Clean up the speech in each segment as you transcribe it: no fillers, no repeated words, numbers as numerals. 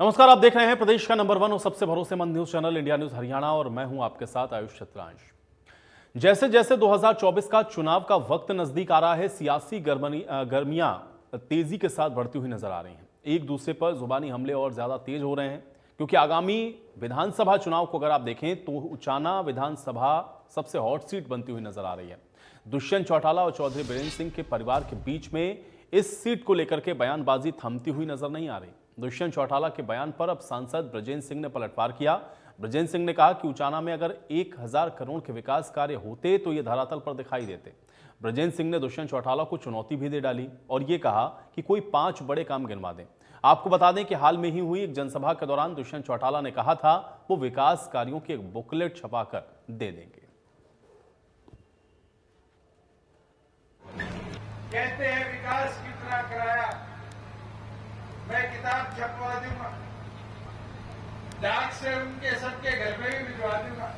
नमस्कार, आप देख रहे हैं प्रदेश का नंबर 1 और सबसे भरोसेमंद news channel India news Haryana और मैं हूं आपके साथ आयुष छत्रांश। जैसे जैसे 2024 का चुनाव का वक्त नजदीक आ रहा है, सियासी गर्मियां तेजी के साथ बढ़ती हुई नजर आ रही हैं। एक दूसरे पर जुबानी हमले और ज्यादा तेज हो रहे हैं क्योंकि आगामी विधानसभा चुनाव को अगर आप देखें तो उचाना विधानसभा सबसे हॉट सीट बनती हुई नजर आ रही है। दुष्यंत चौटाला और चौधरी बीरेंद्र सिंह के परिवार के बीच में इस सीट को लेकर के बयानबाजी थमती हुई नजर नहीं आ रही। दुष्यंत चौटाला के बयान पर अब सांसद ब्रजेंद्र सिंह ने पलटवार किया। ब्रजेंद्र सिंह ने कहा कि उचाना में अगर 1000 करोड़ के विकास कार्य होते तो ये धरातल पर दिखाई देते। ब्रजेंद्र सिंह ने दुष्यंत चौटाला को चुनौती भी दे डाली और ये कहा कि कोई 5 बड़े काम गिनवा दें। आपको बता दें कि हाल में ही हुई एक जनसभा के दौरान दुष्यंत चौटाला ने कहा था वो विकास कार्यों की एक बुकलेट छपाकर दे देंगे। कहते हैं विकास कितना कराया, मैं किताब छपवा दूंगा, डाक से उनके सबके घर में भी भिजवा दूंगा,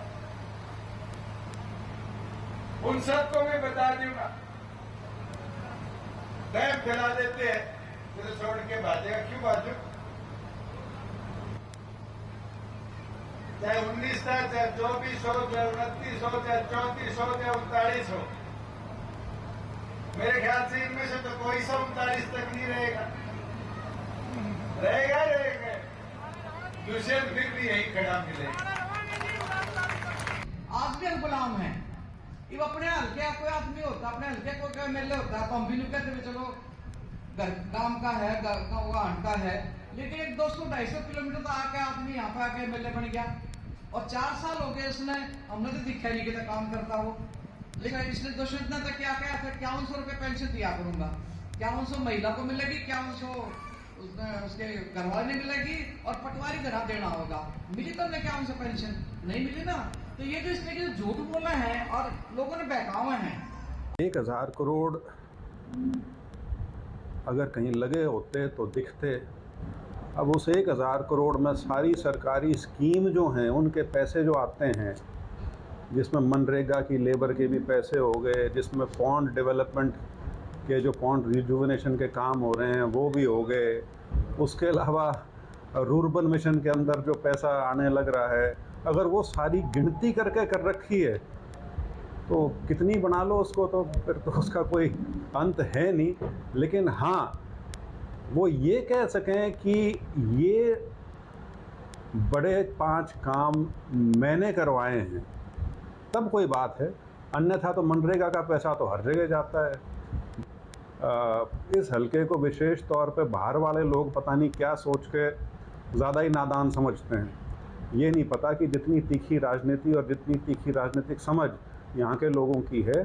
उन सबको भी बता दूंगा। डैम फैला देते हैं तो छोड़ के भाजेगा, क्यों भाजू? चाहे 19 था, चाहे 24 हो, चाहे 29 हो, चाहे 34 हो, चाहे 39 हो, मेरे ख्याल से इनमें से तो कोई सा 39 तक नहीं रहेगा। रहेगा दुष्यंत फिर भी यही खड़ा मिलेगा। आदमी गुलाम है, ये अपने हल्के कोई आदमी होता, अपने हल्के कोई एमएलए होता तो हम भी नहीं कहते चलो घर काम का है, घर का वाहन का है, लेकिन एक 200-250 किलोमीटर तो आके आदमी यहाँ पे आके एमएलए बन गया और 4 साल हो गए उसने, हमने तो दिखा नहीं कि काम करता हो। लेकिन इसने दुष्यंत ने तो क्या कहा था, 5100 रुपये पेंशन दिया करूंगा, 5100 महिला को मिलेगी, 5100 उसके घरवाले ने मिलेगी और पटवारी घर देना होगा। मिली तो क्या 5100 पेंशन नहीं मिली ना। तो ये जो इसने जो झूठ बोला है और लोगों ने बहकावा है। 1000 करोड़ अगर कहीं लगे होते तो दिखते। अब उस 1000 करोड़ में सारी सरकारी स्कीम जो हैं उनके पैसे जो आते हैं, जिसमें मनरेगा की लेबर के भी पैसे हो गए, जिसमें पॉन्ड डेवलपमेंट के जो पॉन्ड रिजुविनेशन के काम हो रहे हैं वो भी हो गए, उसके अलावा रूर्बन मिशन के अंदर जो पैसा आने लग रहा है, अगर वो सारी गिनती करके कर रखी है तो कितनी बना लो उसको, तो फिर तो उसका कोई अंत है नहीं। लेकिन हाँ, वो ये कह सकें कि ये बड़े 5 काम मैंने करवाए हैं तब कोई बात है, अन्यथा तो मनरेगा का पैसा तो हर जगह जाता है। इस हलके को विशेष तौर पे बाहर वाले लोग पता नहीं क्या सोच के ज़्यादा ही नादान समझते हैं। ये नहीं पता कि जितनी तीखी राजनीति और जितनी तीखी राजनीतिक समझ यहाँ के लोगों की है,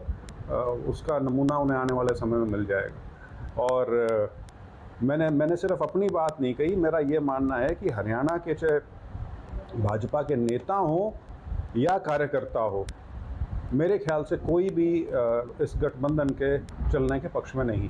उसका नमूना उन्हें आने वाले समय में मिल जाएगा। और मैंने सिर्फ अपनी बात नहीं कही, मेरा ये मानना है कि हरियाणा के चाहे भाजपा के नेता हों या कार्यकर्ता हो, मेरे ख्याल से कोई भी इस गठबंधन के चलने के पक्ष में नहीं।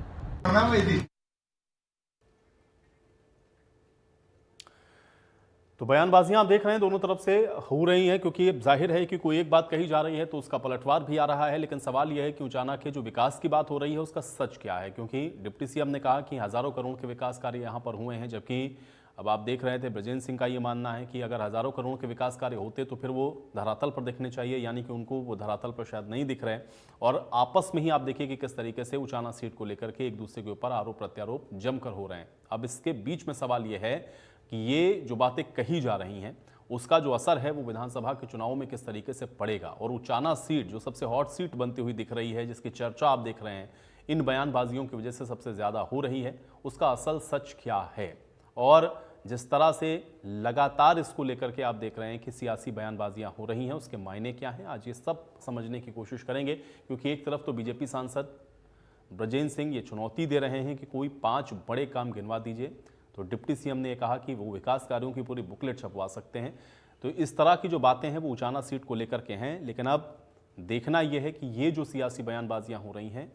तो बयानबाजियां आप देख रहे हैं दोनों तरफ से हो रही हैं क्योंकि जाहिर है कि कोई एक बात कही जा रही है तो उसका पलटवार भी आ रहा है। लेकिन सवाल यह है कि उचाना के जो विकास की बात हो रही है उसका सच क्या है, क्योंकि डिप्टी सीएम ने कहा कि हजारों करोड़ के विकास कार्य यहां पर हुए हैं, जबकि अब आप देख रहे थे ब्रजेंद्र सिंह का ये मानना है कि अगर हजारों करोड़ के विकास कार्य होते तो फिर वो धरातल पर दिखने चाहिए, यानी कि उनको वो धरातल पर शायद नहीं दिख रहे। और आपस में ही आप देखिए कि किस तरीके से उचाना सीट को लेकर के एक दूसरे के ऊपर आरोप प्रत्यारोप जमकर हो रहे हैं। अब इसके बीच में सवाल यह है कि ये जो बातें कही जा रही हैं उसका जो असर है वो विधानसभा के चुनाव में किस तरीके से पड़ेगा, और उचाना सीट जो सबसे हॉट सीट बनती हुई दिख रही है, जिसकी चर्चा आप देख रहे हैं इन बयानबाजियों की वजह से सबसे ज्यादा हो रही है, उसका असल सच क्या है। और जिस तरह से लगातार इसको लेकर के आप देख रहे हैं कि सियासी बयानबाजियां हो रही हैं, उसके मायने क्या हैं, आज ये सब समझने की कोशिश करेंगे। क्योंकि एक तरफ तो बीजेपी सांसद ब्रजेंद्र सिंह ये चुनौती दे रहे हैं कि कोई 5 बड़े काम गिनवा दीजिए, तो डिप्टी सीएम ने कहा कि वो विकास कार्यों की पूरी बुकलेट छपवा सकते हैं। तो इस तरह की जो बातें हैं वो उचाना सीट को लेकर के हैं। लेकिन अब देखना यह है कि ये जो सियासी बयानबाजियां हो रही हैं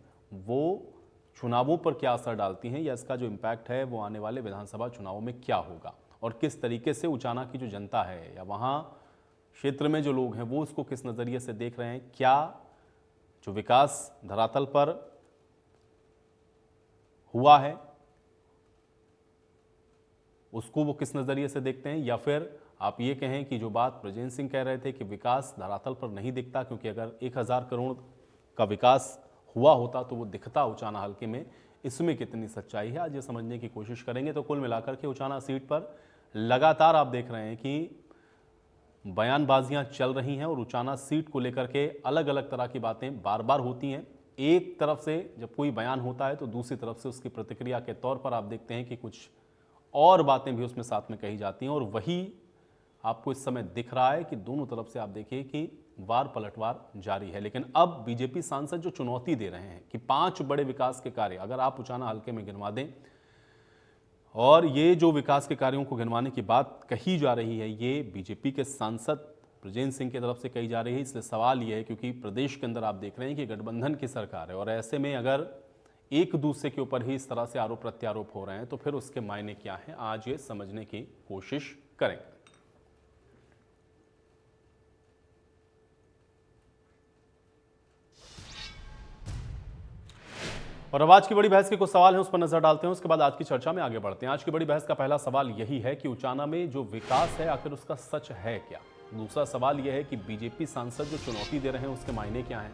वो चुनावों पर क्या असर डालती हैं, या इसका जो इम्पैक्ट है वो आने वाले विधानसभा चुनावों में क्या होगा, और किस तरीके से उचाना की जो जनता है या वहाँ क्षेत्र में जो लोग हैं वो इसको किस नज़रिए से देख रहे हैं। क्या जो विकास धरातल पर हुआ है उसको वो किस नज़रिए से देखते हैं, या फिर आप ये कहें कि जो बात ब्रजेंद्र सिंह कह रहे थे कि विकास धरातल पर नहीं दिखता, क्योंकि अगर 1000 करोड़ का विकास हुआ होता तो वो दिखता उचाना हल्के में, इसमें कितनी सच्चाई है, आज ये समझने की कोशिश करेंगे। तो कुल मिलाकर के उचाना सीट पर लगातार आप देख रहे हैं कि बयानबाजियां चल रही हैं और उचाना सीट को लेकर के अलग अलग तरह की बातें बार बार होती हैं। एक तरफ से जब कोई बयान होता है तो दूसरी तरफ से उसकी प्रतिक्रिया के तौर पर आप देखते हैं कि कुछ और बातें भी उसमें साथ में कही जाती हैं, और वही आपको इस समय दिख रहा है कि दोनों तरफ से आप देखिए कि वार पलटवार जारी है। लेकिन अब बीजेपी सांसद जो चुनौती दे रहे हैं कि 5 बड़े विकास के कार्य अगर आप उचाना हल्के में गिनवा दें, और ये जो विकास के कार्यों को गिनवाने की बात कही जा रही है ये बीजेपी के सांसद ब्रजेंद्र सिंह की तरफ से कही जा रही है। इसलिए सवाल ये है, क्योंकि प्रदेश के अंदर आप देख रहे हैं कि गठबंधन की सरकार है, और ऐसे में अगर एक दूसरे के ऊपर ही इस तरह से आरोप प्रत्यारोप हो रहे हैं तो फिर उसके मायने क्या हैं, आज ये समझने की कोशिश करेंगे। और अब आज की बड़ी बहस के कुछ सवाल हैं, उस पर नजर डालते हैं, उसके बाद आज की चर्चा में आगे बढ़ते हैं। आज की बड़ी बहस का पहला सवाल यही है कि उचाना में जो विकास है आखिर उसका सच है क्या। दूसरा सवाल यह है कि बीजेपी सांसद जो चुनौती दे रहे हैं उसके मायने क्या हैं,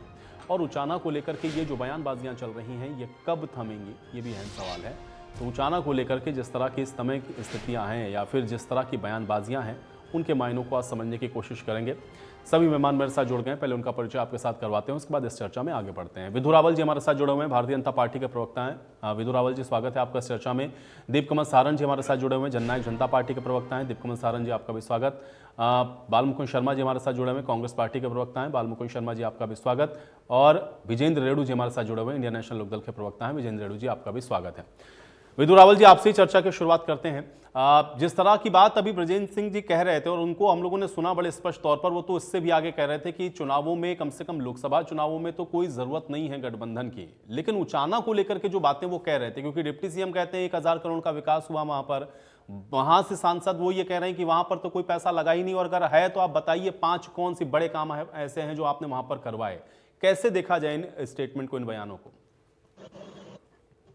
और उचाना को लेकर के ये जो बयानबाजियां चल रही हैं ये कब थमेंगी, ये भी अहम सवाल है। तो उचाना को लेकर के जिस तरह की इस समय की स्थितियाँ हैं या फिर जिस तरह की बयानबाजियाँ हैं उनके मायनों को आज समझने की कोशिश करेंगे। सभी मेहमान मेरे साथ जुड़ गए, पहले उनका परिचय आपके साथ करवाते हैं, उसके बाद इस चर्चा में आगे बढ़ते हैं। विधु रावल जी हमारे साथ जुड़े हुए हैं, भारतीय जनता पार्टी के प्रवक्ता हैं। विधु रावल जी स्वागत है आपका इस चर्चा में। दीपकमल सारन जी हमारे साथ जुड़े हुए हैं, जननायक जनता पार्टी के प्रवक्ता हैं। दीपकमल सारन जी आपका भी स्वागत। बालमुकुंद शर्मा जी हमारे साथ जुड़े हुए हैं, कांग्रेस पार्टी के प्रवक्ता हैं। बालमुकुंद शर्मा जी आपका भी स्वागत। और विजेंद्र रेणु जी हमारे साथ जुड़े हुए हैं, इंडियन नेशनल लोकदल के प्रवक्ता हैं। विजेंद्र रेणु जी आपका भी स्वागत है। विधु रावल जी आपसे ही चर्चा की शुरुआत करते हैं। जिस तरह की बात अभी ब्रजेंद्र सिंह जी कह रहे थे और उनको हम लोगों ने सुना बड़े स्पष्ट तौर पर, वो तो इससे भी आगे कह रहे थे कि चुनावों में, कम से कम लोकसभा चुनावों में तो कोई जरूरत नहीं है गठबंधन की। लेकिन उचाना को लेकर के जो बातें वो कह रहे थे, क्योंकि डिप्टी सीएम कहते हैं 1000 करोड़ का विकास हुआ वहां पर, वहां से सांसद वो ये कह रहे हैं कि वहां पर तो कोई पैसा लगा ही नहीं, और अगर है तो आप बताइए 5 कौन सी बड़े काम ऐसे हैं जो आपने वहां पर करवाए। कैसे देखा जाए इन स्टेटमेंट को, इन बयानों को?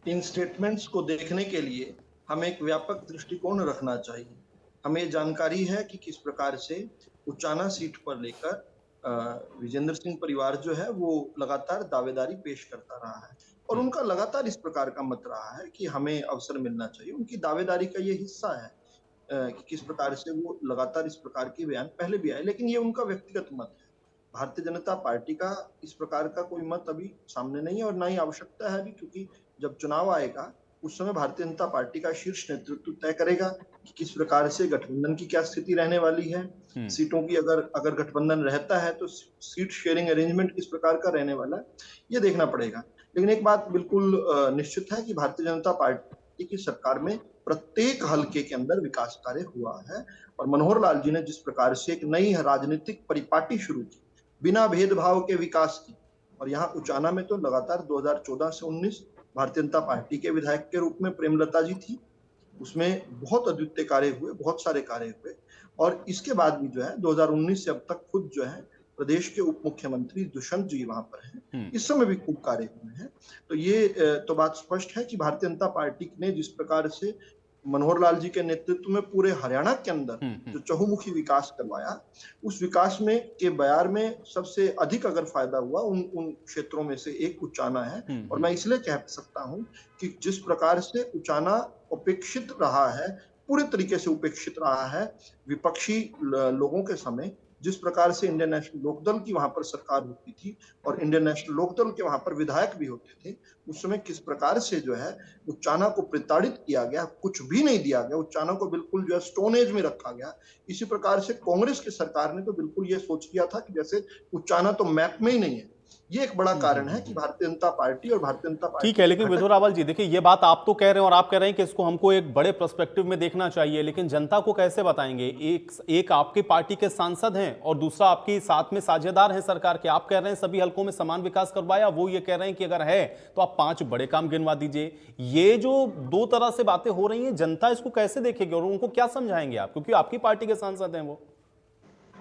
इन स्टेटमेंट्स को देखने के लिए हमें एक व्यापक दृष्टिकोण रखना चाहिए। हमें जानकारी है कि किस प्रकार से उचाना सीट पर लेकर विजेंद्र सिंह परिवार जो है वो लगातार दावेदारी पेश करता रहा है, और उनका लगातार इस प्रकार का मत रहा है कि हमें अवसर मिलना चाहिए। उनकी दावेदारी का ये हिस्सा है कि किस प्रकार से वो लगातार इस प्रकार के बयान पहले भी आए, लेकिन ये उनका व्यक्तिगत मत है। भारतीय जनता पार्टी का इस प्रकार का कोई मत अभी सामने नहीं है, और ना ही आवश्यकता है अभी, क्योंकि जब चुनाव आएगा उस समय भारतीय जनता पार्टी का शीर्ष नेतृत्व तय करेगा कि किस प्रकार से गठबंधन की क्या स्थिति रहने वाली है। सीटों की अगर गठबंधन रहता है तो सीट शेयरिंग अरेंजमेंट किस प्रकार का रहने वाला है, ये देखना पड़ेगा। लेकिन एक बात बिल्कुल निश्चित है कि भारतीय जनता पार्टी की सरकार में प्रत्येक हलके के अंदर विकास कार्य हुआ है, और मनोहर लाल जी ने जिस प्रकार से एक नई राजनीतिक परिपाटी शुरू की बिना भेदभाव के विकास की, और यहाँ उचाना में तो लगातार 2014 से 19 भारतीय जनता पार्टी के विधायक के रूप में प्रेमलता जी थी, उसमें बहुत अद्वितीय कार्य हुए, बहुत सारे कार्य हुए। और इसके बाद भी जो है 2019 से अब तक खुद जो है प्रदेश के उप मुख्यमंत्री दुष्यंत जी वहां पर हैं, इस समय भी खूब कार्य हुए हैं। तो ये तो बात स्पष्ट है कि भारतीय जनता पार्टी ने जिस प्रकार से मनोहर लाल जी के नेतृत्व में पूरे हरियाणा के अंदर जो चहुमुखी विकास करवाया, उस विकास में के बयार में सबसे अधिक अगर फायदा हुआ उन क्षेत्रों में से एक उचाना है। और मैं इसलिए कह सकता हूं कि जिस प्रकार से उचाना उपेक्षित रहा है, पूरे तरीके से उपेक्षित रहा है विपक्षी लोगों के समय, जिस प्रकार से इंडियन नेशनल लोकदल की वहां पर सरकार होती थी और इंडियन नेशनल लोकदल के वहां पर विधायक भी होते थे, उस समय किस प्रकार से जो है उचाना को प्रताड़ित किया गया, कुछ भी नहीं दिया गया, उचाना को बिल्कुल जो है स्टोन एज में रखा गया। इसी प्रकार से कांग्रेस की सरकार ने तो बिल्कुल ये सोच किया था कि जैसे उचाना तो मैप में ही नहीं है। ये एक बड़ा कारण है कि भारतीय जनता पार्टी और भारतीय जनता पार्टी, ठीक है। लेकिन विधु रावल जी देखिए, ये बात आप तो कह रहे हैं और आप कह रहे हैं कि इसको हमको एक बड़े पर्सपेक्टिव में देखना चाहिए, लेकिन जनता को कैसे बताएंगे? एक आपकी पार्टी के सांसद हैं और दूसरा आपकी साथ में साझेदार हैं सरकार के। आप कह रहे हैं सभी हलकों में समान विकास करवाया, वो ये कह रहे हैं कि अगर है तो आप 5 बड़े काम गिनवा दीजिए। ये जो दो तरह से बातें हो रही हैं, जनता इसको कैसे देखेगी और उनको क्या समझाएंगे आप, क्योंकि आपकी पार्टी के सांसद हैं वो?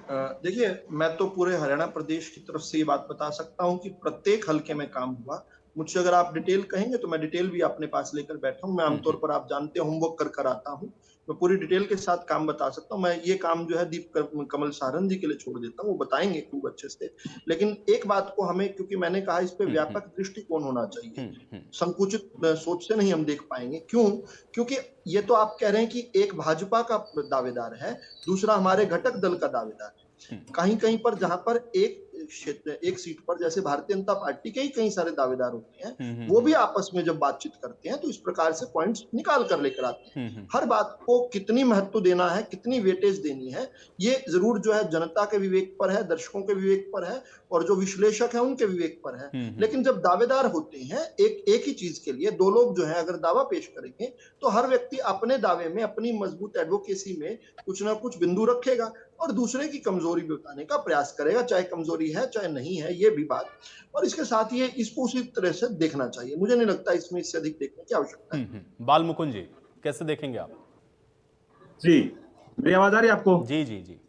देखिए, मैं तो पूरे हरियाणा प्रदेश की तरफ से ये बात बता सकता हूं कि प्रत्येक हलके में काम हुआ। मुझसे अगर आप डिटेल कहेंगे तो मैं डिटेल भी अपने पास लेकर बैठा हूं। मैं आमतौर पर, आप जानते हैं, होमवर्क कर आता हूं। मैं पूरी डिटेल के साथ काम बता सकता हूँ। मैं ये काम जो है कमल सारन जी के लिए छोड़ देता हूँ, वो बताएंगे खूब अच्छे से। लेकिन एक बात को हमें, क्योंकि मैंने कहा इस पे व्यापक दृष्टिकोण होना चाहिए, संकुचित सोच से नहीं हम देख पाएंगे। क्यों? क्योंकि ये तो आप कह रहे हैं कि एक भाजपा का दावेदार है, दूसरा हमारे घटक दल का दावेदार है। कहीं कहीं पर जहां पर एक क्षेत्र, एक सीट पर, जैसे भारतीय जनता पार्टी के ही कई सारे दावेदार होते हैं, वो भी आपस में जब बातचीत करते हैं तो इस प्रकार से पॉइंट्स निकाल कर लेकर आते हैं। हर बात को कितनी महत्व देना है, कितनी वेटेज देनी है, ये जरूर जो है जनता के विवेक पर है, दर्शकों के विवेक पर है, और जो विश्लेषक है उनके विवेक पर है। लेकिन जब दावेदार होते हैं एक ही चीज के लिए, दो लोग जो है अगर दावा पेश करेंगे तो हर व्यक्ति अपने दावे में, अपनी मजबूत एडवोकेसी में कुछ ना कुछ बिंदु रखेगा और दूसरे की कमजोरी बताने का प्रयास करेगा, चाहे कमजोरी है चाहे नहीं है, ये भी बात। और इसके साथ ये इसको उसी तरह से देखना चाहिए। मुझे नहीं लगता इसमें इससे अधिक देखने की आवश्यकता है। बाल मुकुंद जी, कैसे देखेंगे आप? जी, मेरी आवाज आ रही है आपको? जी जी जी,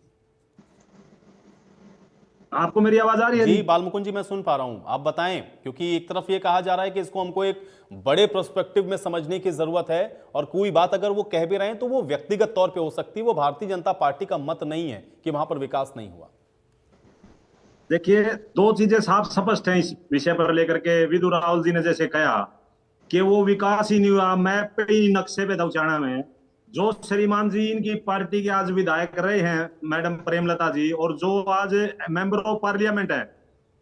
आपको मेरी आवाज आ रही है? जी बाल मुकुंद जी, मैं सुन पा रहा हूं, आप बताएं। क्योंकि एक तरफ ये कहा जा रहा है कि इसको हमको एक बड़े पर्सपेक्टिव में समझने की जरूरत है, और कोई बात अगर वो कह भी रहे हैं तो वो व्यक्तिगत तौर पे हो सकती है, वो भारतीय जनता पार्टी का मत नहीं है कि वहां पर विकास नहीं हुआ। देखिए, दो चीजें साफ स्पष्ट हैं इस विषय पर लेकर के। विदु राहुल जी ने जैसे कहा कि वो विकास ही नहीं हुआ, मैप पे ही, नक्शे पे दौचाना में, जो श्रीमान जी इनकी पार्टी के आज विधायक रहे हैं, मैडम प्रेमलता जी, और जो आज मेंबर ऑफ पार्लियामेंट है,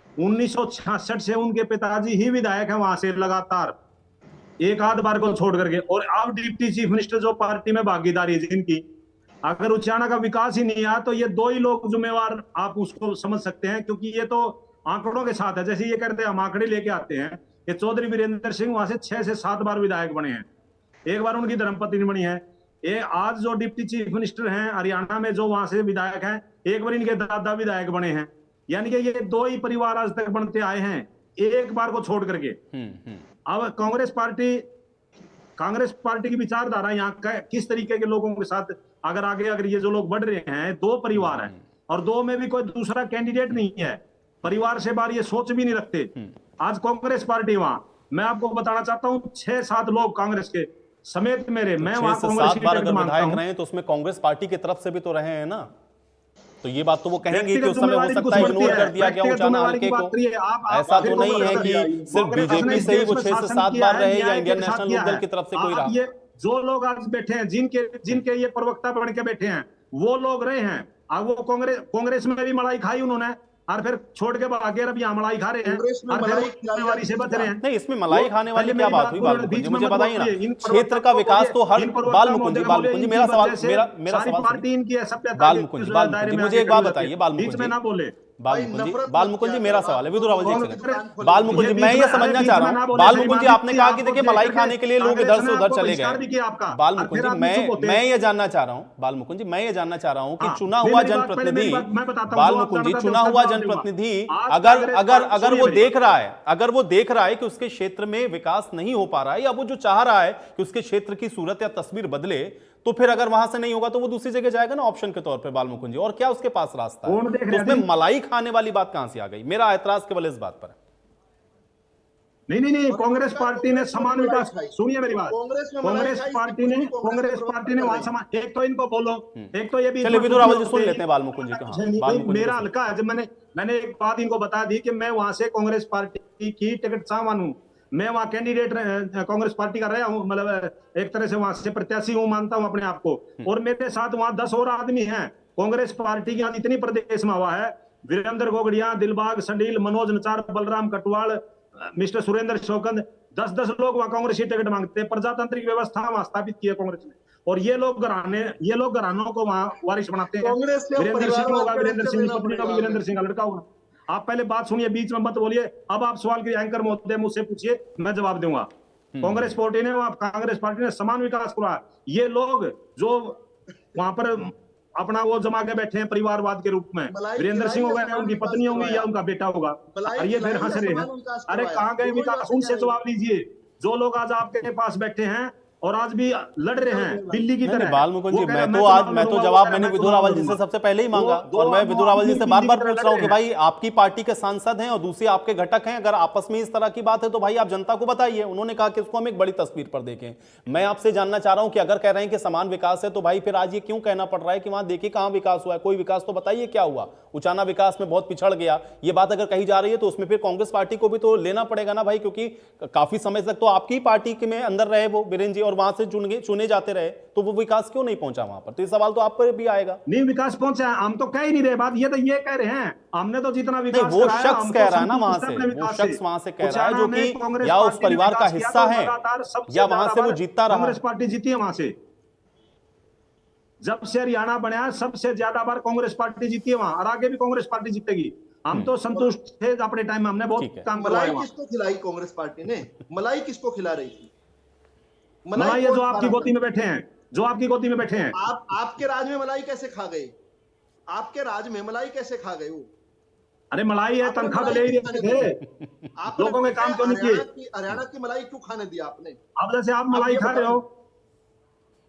1966 से उनके पिताजी ही विधायक हैं वहां से लगातार, एक आध बार को छोड़ करके। और अब डिप्टी चीफ मिनिस्टर जो पार्टी में भागीदारी है जिनकी, अगर उचाना का विकास ही नहीं आया तो ये दो ही लोग जिम्मेवार, आप उसको समझ सकते हैं। क्योंकि ये तो आंकड़ों के साथ है, जैसे ये कहते हैं हम आंकड़े लेके आते हैं कि चौधरी वीरेंद्र सिंह वहां से 6 से 7 बार विधायक बने हैं, एक बार उनकी धर्मपत्नी बनी है। ये आज जो डिप्टी चीफ मिनिस्टर हैं हरियाणा में, जो वहां से विधायक हैं, एक बार इनके दादा विधायक बने हैं। यानी कि ये दो ही परिवार आज तक बनते आए हैं, एक बार को छोड़ करके। अब कांग्रेस पार्टी की विचारधारा यहाँ किस तरीके के लोगों के साथ अगर ये जो लोग बढ़ रहे हैं, दो परिवार हैं और दो में भी कोई दूसरा कैंडिडेट नहीं है, परिवार से बाहर ये सोच भी नहीं रखते। आज कांग्रेस पार्टी वहां, मैं आपको बताना चाहता हूँ, 6-7 लोग कांग्रेस के समेत मेरे, मैं वहां 6 से 7 बार अगर विधायक रहे हैं तो उसमें कांग्रेस पार्टी की तरफ से भी तो रहे हैं ना, तो ये बात तो वो कहेंगे कि उस समय हो सकता है इग्नोर कर दिया गया उचाना हल्के को। ऐसा तो नहीं है कि सिर्फ बीजेपी से ही वो 6 से 7 बार रहे या इंडियन नेशनल लोकदल की तरफ से कोई रहा। ये जो लोग आज बैठे हैं, जिनके ये प्रवक्ता बन के बैठे हैं, वो लोग रहे हैं। अब वो कांग्रेस में भी मलाई खाई उन्होंने, और फिर छोड़ के भागे, अब यहाँ मलाई खा रहे हैं और फिर से बच रहे हैं। नहीं, इसमें मलाई खाने वाली क्या बात हुई? बाल मुकुंद जी मुझे बताइए ना, क्षेत्र का विकास तो हर बाल मुकुंद जी मेरा सवाल पार्टी इनकी है, बाल मुकुंद जी मुझे एक बात बताइए। बाल मुकुंद जी ना बोले, बाल मुकुंद जी मेरा सवाल है, विदु रावल जी, बाल मुकुंद जी मैं ये समझना चाह रहा हूँ, बाल मुकुंद जी आपने कहा कि देखिए मलाई खाने के लिए लोग इधर से उधर चले गए। बाल मुकुंद जी मैं ये जानना चाह रहा हूँ, बाल मुकुंद जी मैं ये जानना चाह रहा हूँ कि चुना हुआ जनप्रतिनिधि, बाल मुकुंद जी चुना हुआ जनप्रतिनिधि अगर वो देख रहा है कि उसके क्षेत्र में विकास नहीं हो पा रहा है, या वो जो चाह रहा है कि उसके क्षेत्र की सूरत या तस्वीर बदले, तो फिर अगर वहां से नहीं होगा तो वो दूसरी जगह जाएगा ना ऑप्शन के तौर पे। बाल मुकुंद जी, और क्या उसके पास रास्ता है? तो उसमें मलाई खाने वाली बात कहां से आ गई? मेरा ऐतराज केवल इस बात पर है। नहीं, कांग्रेस पार्टी ने समान विकास, सुनिए मेरी बात, कांग्रेस पार्टी ने वहां समान, एक तो इनको बोलो, एक तो ये भी, चलिए विदु रावल जी सुन लेते हैं बाल मुकुंद जी कहां। मेरा हल्का है, जब मैंने एक बात इनको बता दी कि मैं वहां से कांग्रेस पार्टी की टिकट चाहवान हूं, मैं वहां कैंडिडेट कांग्रेस पार्टी का रहा हूं, मतलब एक तरह से वहां से प्रत्याशी हूं, मानता हूं अपने आप को। और मेरे साथ वहां 10 और आदमी हैं कांग्रेस पार्टी की। आज इतनी प्रदेश में हुआ है, वीरेंद्र गोगड़िया, दिलबाग संडील, मनोज नचार, बलराम कटवाल, मिस्टर सुरेंद्र शौकंद, 10-10 लोग वहां कांग्रेस की टिकट मांगते हैं। प्रजातांत्रिक व्यवस्था वहां स्थापित की है कांग्रेस ने, और ये लोग घरानों को वहां वारिस बनाते हैं। वीरेंद्र सिंह होगा, वीरेंद्र सिंह पत्नी होगी, वीरेंद्र सिंह का लड़का होगा। आप पहले बात सुनिए, बीच में मत बोलिए। अब आप सवाल के एंकर महोदय मुझसे पूछिए, मैं जवाब दूंगा। कांग्रेस पार्टी ने समान विकास करा। ये लोग जो वहां पर अपना वो जमा के बैठे हैं परिवारवाद के रूप में, वीरेंद्र सिंह होगा, उनकी पत्नी होगी या उनका बेटा होगा, और ये फिर हंस रहे हैं। अरे कहां गए विकास? उनसे जवाब लीजिए। जो लोग आज आपके पास बैठे हैं और आज भी लड़ रहे हैं दिल्ली की तरह। बाल मुकुंद जी, वो कह रहे मैं हैं, तो आज चुनाव मैं तो लड़ूंगा, जवाब वो कह रहे मैंने हैं, विधु मैं रावल जी चुनाव से सबसे पहले ही मांगा, दो और मैं विधु रावल जी से बार बार पूछ रहा हूं कि भाई आपकी पार्टी के सांसद हैं और दूसरे आपके घटक हैं, अगर आपस में इस तरह की बात है तो भाई आप जनता को बताइए। उन्होंने कहा कि इसको हम एक बड़ी तस्वीर पर देखें। मैं आपसे जानना चाह रहा हूं कि अगर कह रहे हैं कि समान विकास है तो भाई फिर आज ये क्यों कहना पड़ रहा है कि वहां देखिए कहां विकास हुआ है? कोई विकास तो बताइए क्या हुआ? उचाना विकास में बहुत पिछड़ गया, ये बात अगर कही जा रही है तो उसमें फिर कांग्रेस पार्टी को भी तो लेना पड़ेगा ना भाई, क्योंकि काफी समय तक तो आपकी पार्टी के में अंदर रहे वो वीरेंद्र जी और वहां से चुने जाते रहे, तो वो विकास क्यों नहीं पहुंचा वहां पर? तो ये सवाल तो आप पर भी आएगा। नहीं विकास पहुंचा है, हम तो कह ही नहीं रहे बात, ये तो ये कह रहे हैं हमने तो जितना नहीं, विकास वो कराया, शख्स हम कह तो रहा है ना वहां संतुष्ट हैं से, अपने वो विकास शख्स वहां से कह रहा है जो उचाना में कि कांग्रेस या उस पार्टी ने परिवार का विकास किया हिस्सा तो है लगातार सबसे या वहां ज्यादा से वो बार जीतता रहा। कांग्रेस पार्टी जीती है वहां से। जब से हरियाणा बना सबसे ज्यादा बार कांग्रेस पार्टी जीती है वहां, और आगे भी कांग्रेस पार्टी जीतेगी। हम तो संतुष्ट थे अपने टाइम में, हमने ठीक बहुत है। काम मलाई करवाया वहां। किसको खिलाई कांग्रेस पार्टी ने? मलाई किसको खिला रही थी? मलाई ये कौन जो खा आपकी रहा गोदी था? में बैठे हैं, जो आपकी गोदी में बैठे हैं। आप आपके राज में मलाई कैसे खा गए? आपके राज में मलाई कैसे खा गए वो? अरे मलाई है, आपने तनख्वाह तो मलाई ले ही क्यों खाने रहे दी? थे, आपने लोगों के काम क्यों नहीं किए? हरियाणा की मलाई क्यों खाने दी आपने? अब जैसे आप आप मलाई ये खा रहे हो,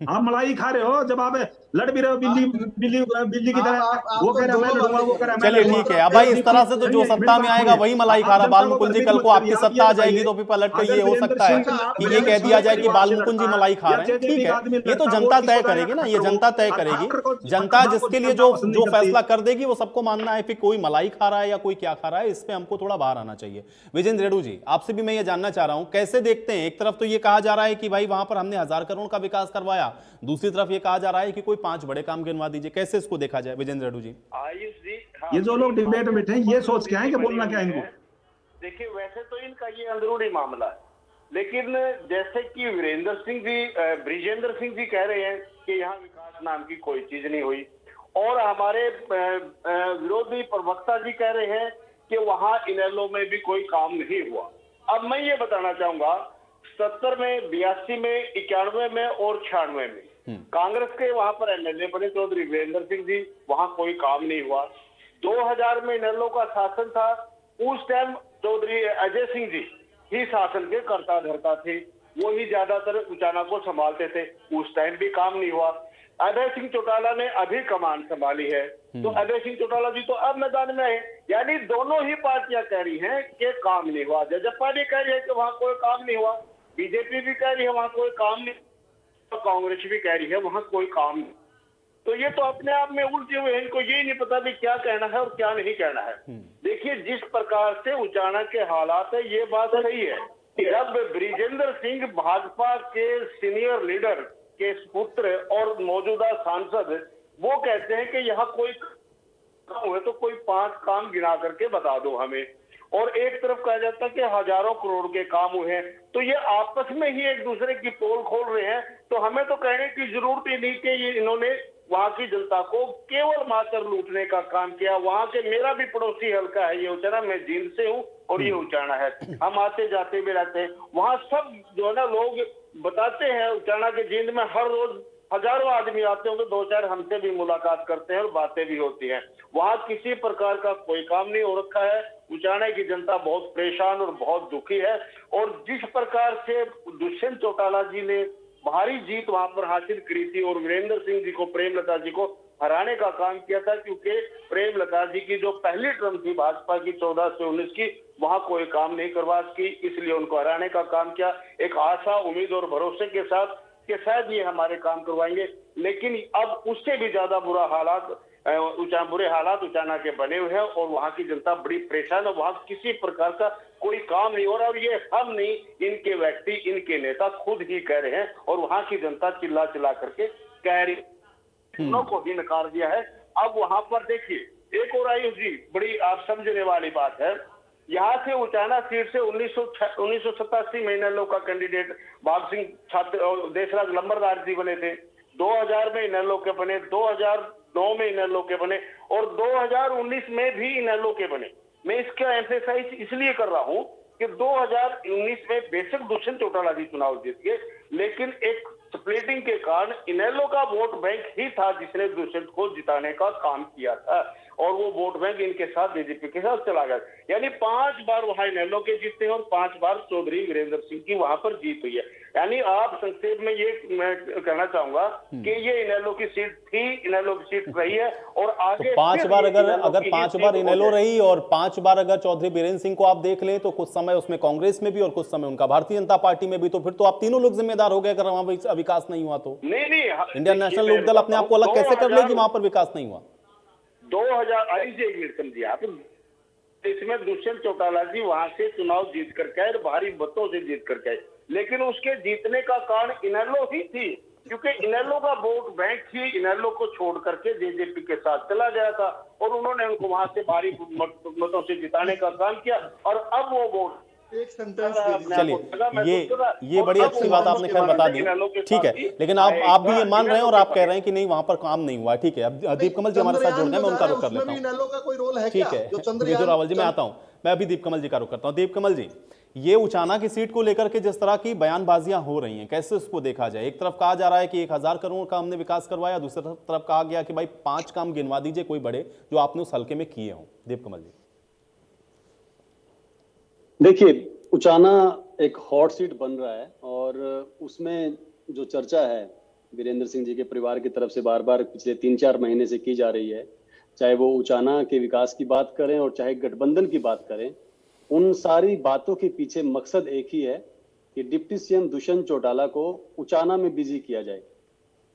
आप मलाई खा रहे हो, जब आप लड़ भी रहे हो बिल्ली बिल्ली बिल्ली की तरह। आप वो तो कह रहा मैं दोनों लड़ूंगा, बातें वो कर कह रहा रहे मैं चलिए हैं। लड़ूंगा। ठीक है। अब भाई इस तरह से तो जो सुनिए, सत्ता मेरी में बात आएगा सुनिए। वही मलाई आप खा रहा। जनता बाल को मुकुंद जी मेरी कल मत को आपकी करिए, आप ये सत्ता आ जाएगी बताइए, तो फिर पलट कर अगर ये हो वीरेंद्र सकता है सिंह कि ये वीरेंद्र कह दिया सिंह जाए कि परिवार बाल से मुकुंद जी लड़ता है, मलाई खा या रहे हैं। जेजेपी ठीक का है, आदमी ये तो लड़ता है, जनता वो तय किसको करेगी ना, ये कहेगा जनता तय और करेगी। ठाकर को जनता जनता जिसके लिए पसंद जो नहीं करती। फैसला कर देगी वो सबको मानना है। फिर कोई मलाई खा रहा है या कोई क्या खा रहा है, इस पे हमको थोड़ा बाहर आना चाहिए। विजेंद्र रेड्डी जी, आपसे भी मैं ये जानना चाह रहा हूं, कैसे देखते हैं? एक तरफ तो ये कहा जा रहा है कि भाई वहां पर हमने 1000 करोड़ का विकास करवाया, दूसरी तरफ ये कहा जा रहा है कि कोई 5 बड़े काम गिनवा दीजिए। कैसे इसको देखा जाए विजेंद्र रेड्डी जी? आयुष जी, हाँ, ये जो लोग डिबेट में बैठे हैं, ये सोच के आए कि बोलना क्या है इनको? देखिए वैसे तो इनका ये अंदरूनी मामला है, लेकिन जैसे कि ब्रिजेंद्र सिंह जी कह रहे हैं कि यहाँ विकास नाम की कोई चीज नहीं हुई, और हमारे विरोधी प्रवक्ता जी कह रहे हैं कि वहां इनेलो में भी कोई काम नहीं हुआ। अब मैं ये बताना चाहूंगा, 70 में, 82 में, 91 में और 96 में कांग्रेस के वहां पर एमएलए बने चौधरी वीरेंद्र सिंह जी, वहां कोई काम नहीं हुआ। 2000 में इनेलो का शासन था, उस टाइम चौधरी अजय सिंह जी ही शासन के कर्ता धर्ता थे, वो ही ज्यादातर उचाना को संभालते थे, उस टाइम भी काम नहीं हुआ। अभय सिंह चौटाला ने अभी कमान संभाली है, तो अभय सिंह चौटाला जी तो अब मैदान में है। यानी दोनों ही पार्टियां कह रही हैं कि काम नहीं हुआ। जजपा भी कह रही है कि वहां कोई काम नहीं हुआ, बीजेपी भी कह रही है वहां कोई काम नहीं, तो कांग्रेस भी कह रही है वहां कोई काम नहीं। तो ये तो अपने आप में उलझे हुए हैं, इनको ये नहीं पता भी क्या कहना है और क्या नहीं कहना है। देखिए जिस प्रकार से उचाना के हालात है, ये बात सही है। जब ब्रिजेंद्र सिंह भाजपा के सीनियर लीडर के पुत्र और मौजूदा सांसद वो कहते हैं कि यहाँ कोई काम हुए तो कोई 5 काम गिना करके बता दो हमें, और एक तरफ कहा जाता है कि हजारों करोड़ के काम हुए हैं, तो ये आपस में ही एक दूसरे की पोल खोल रहे हैं। तो हमें तो कहने की जरूरत ही नहीं कि ये इन्होंने वहां की जनता को केवल मात्र लूटने का काम किया। वहां के मेरा भी पड़ोसी हल्का है ये उचाना, मैं जींद से हूँ और ये उचाना है, हम आते जाते भी रहते हैं। वहां सब जो है ना लोग बताते हैं, उचाना के जींद में हर रोज हजारों आदमी आते होंगे, 2-4 हमसे भी मुलाकात करते हैं और बातें भी होती हैं। वहां किसी प्रकार का कोई काम नहीं हो रखा है। उचाना की जनता बहुत परेशान और बहुत दुखी है, और जिस प्रकार से दुष्यंत चौटाला जी ने भारी जीत वहां पर हासिल करी थी और वीरेंद्र सिंह जी को, प्रेमलता जी को हराने का काम किया था, क्योंकि प्रेमलता जी की जो पहली टर्म थी भाजपा की 14 से 19 की, वहां कोई काम नहीं करवा सकी, इसलिए उनको हराने का काम किया, एक आशा, उम्मीद और भरोसे के साथ कि शायद ये हमारे काम करवाएंगे। लेकिन अब उससे भी ज्यादा बुरे हालात उचाना के बने हुए हैं, और वहां की जनता बड़ी परेशान है। वहां किसी प्रकार का कोई काम नहीं हो रहा, और ये हम नहीं, इनके व्यक्ति, इनके नेता खुद ही कह रहे हैं, और वहां की जनता चिल्ला चिल्ला करके कह रही, दोनों को ही नकार दिया है। अब वहां पर देखिए एक और आयुष जी, बड़ी आप समझने वाली बात है, यहाँ से उचाना सीट से 1987 में इनेलो का कैंडिडेट भाग सिंह छात्र देशराज लंबरदार जी बने थे, 2000 में इनेलो के बने, 2009 में इनेलो के बने, और 2019 में भी इनेलो के बने। मैं इसका एम्फेसाइज इसलिए कर रहा हूं कि 2019 में बेशक दुष्यंत चौटाला जी चुनाव जीत गए, लेकिन एक स्प्लिटिंग के कारण इनेलो का वोट बैंक ही था जिसने दुष्यंत को जिताने का काम किया था। और वो वोट बैंक इनके साथ बीजेपी के साथ चला गया। यानी 5 बार वहां इनेलो के जीते और 5 बार चौधरी वीरेंद्र सिंह की वहां पर जीत हुई है। यानी आप संक्षेप में ये मैं कहना चाहूंगा कि ये इनेलो की सीट थी, इनेलो की सीट रही है और आगे तो 5 बार अगर 5 बार इनेलो रही और 5 बार अगर चौधरी बीरेंद्र सिंह को आप देख लें तो कुछ समय उसमें कांग्रेस में भी और कुछ समय उनका भारतीय जनता पार्टी में भी, तो फिर तो आप तीनों लोग जिम्मेदार हो गए अगर वहां विकास नहीं हुआ तो। नहीं इंडियन नेशनल लोकदल अपने आप को अलग कैसे कर लेगी वहां पर विकास नहीं हुआ? 2000 समझिए आप, इसमें दुष्यंत चौटाला जी वहां से चुनाव जीत करके आए, भारी मतों से जीत करके आए, लेकिन उसके जीतने का कारण इनेलो ही थी, क्योंकि इनेलो का वोट बैंक ही इनेलो को छोड़ करके जेजेपी के साथ चला गया था और उन्होंने उनको वहां से भारी मतों से जिताने का काम किया और अब वो वोट एक सेंटेंस चलिए ये बड़ी अच्छी बात आपने खैर बता दी, ठीक है, लेकिन आप भी ये मान रहे हैं और आप कह रहे हैं कि नहीं वहां पर काम नहीं हुआ, ठीक है। अब दीप कमल जी हमारे साथ जुड़ गए, मैं उनका रुख कर लेता हूँ, का कोई रोल है ठीक है। विजय रावल जी मैं आता हूँ, मैं अभी दीप कमल जी का रुख करता हूँ। दीप कमल जी, ये उचाना की सीट को लेकर के जिस तरह की बयानबाजियां हो रही हैं, कैसे उसको देखा जाए? एक तरफ कहा जा रहा है कि 1000 करोड़ का हमने विकास करवाया, दूसरी तरफ कहा गया कि भाई 5 काम गिनवा दीजिए कोई बड़े जो आपने उस हल्के में किए हों। दीप कमल जी देखिए, उचाना एक हॉट सीट बन रहा है और उसमें जो चर्चा है वीरेंद्र सिंह जी के परिवार की तरफ से बार बार पिछले 3-4 महीने से की जा रही है, चाहे वो उचाना के विकास की बात करें और चाहे गठबंधन की बात करें, उन सारी बातों के पीछे मकसद एक ही है कि डिप्टी सीएम दुष्यंत चौटाला को उचाना में बिजी किया जाए।